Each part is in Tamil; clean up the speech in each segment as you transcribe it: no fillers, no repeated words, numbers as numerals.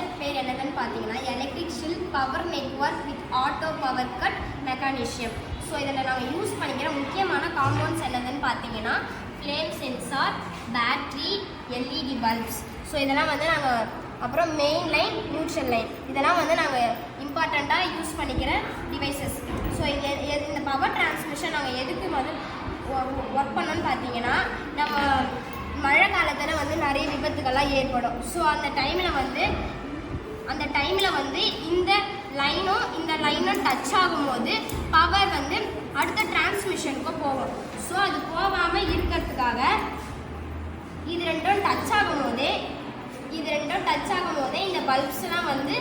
கான்செப்ட் பேர் என்னதுன்னு பார்த்தீங்கன்னா electric shield power network with auto power cut mechanism. So இதில் நாங்கள் யூஸ் பண்ணிக்கிற முக்கியமான காம்பவுண்ட்ஸ் என்னதுன்னு பார்த்தீங்கன்னா flame sensor, battery, LED bulbs. So இதெல்லாம் வந்து நாங்கள் அப்புறம் மெயின் லைன், நியூட்ரல் லைன் இதெல்லாம் வந்து நாங்கள் இம்பார்ட்டண்ட்டாக யூஸ் பண்ணிக்கிற டிவைசஸ். ஸோ இந்த பவர் டிரான்ஸ்மிஷன் நாங்கள் எதுக்கு வந்து ஒர்க் பண்ணோன்னு பார்த்தீங்கன்னா நம்ம மழை காலத்தில் வந்து நிறைய விபத்துக்கள்லாம் ஏற்படும். ஸோ அந்த டைமில் வந்து இந்த லைனும் டச் ஆகும்போது பவர் வந்து அடுத்த டிரான்ஸ்மிஷனுக்கு போகும். ஸோ அது போகாமல் இருக்கிறதுக்காக இது ரெண்டும் டச் ஆகும் போதே இந்த பல்ப்ஸ்லாம் வந்து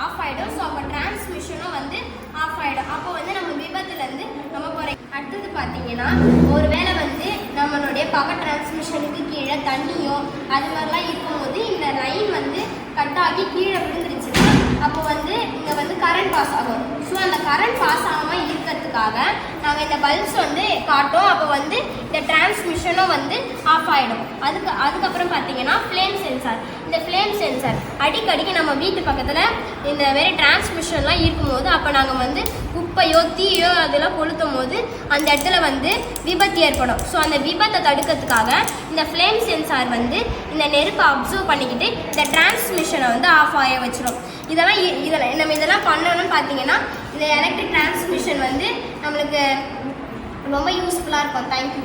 ஆஃப் ஆகிடும். ஸோ அப்போ டிரான்ஸ்மிஷனும் வந்து ஆஃப் ஆகிடும். அப்போ வந்து நம்ம விபத்துலேருந்து நம்ம குறை. அடுத்தது பார்த்தீங்கன்னா ஒரு வேளை வந்து நம்மளுடைய பவர் டிரான்ஸ்மிஷனுக்கு கீழே தண்ணியோ அது மாதிரிலாம் இருக்கும்போது இந்த லைன் வந்து கட் ஆகி கீழே விழுந்துருச்சுன்னா அப்போ வந்து இங்கே வந்து கரண்ட் பாஸ் ஆகும். ஸோ அந்த கரண்ட் பாஸ் ஆகாமல் இருக்கிறதுக்காக நாங்கள் இந்த பல்ப்ஸ் வந்து காட்டும். அப்போ வந்து இந்த டிரான்ஸ்மிஷனும் வந்து ஆஃப் ஆகிடும். அதுக்கப்புறம் பார்த்தீங்கன்னா ஃப்ளேம் சென்சார். இந்த ஃப்ளேம் சென்சார் அடிக்கடிக்கு நம்ம வீட்டு பக்கத்தில் இந்த மாதிரி டிரான்ஸ்மிஷன்லாம் இருக்கும்போது அப்போ நாங்கள் வந்து குப்பையோ தீயோ அதெல்லாம் கொளுத்தும் போது அந்த இடத்துல வந்து விபத்து ஏற்படும். ஸோ அந்த விபத்தை தடுக்கிறதுக்காக இந்த ஃப்ளேம் சென்சார் வந்து இந்த நெருப்பை அப்சர்வ் பண்ணிக்கிட்டு இந்த டிரான்ஸ்மிஷனை வந்து ஆஃப் ஆக வச்சிடும். இதெல்லாம் பண்ணணும்னு பார்த்தீங்கன்னா இந்த எலக்ட்ரிக் டிரான்ஸ்மிஷன் வந்து நம்மளுக்கு ரொம்ப யூஸ்ஃபுல்லாக இருக்கும். தேங்க்யூ.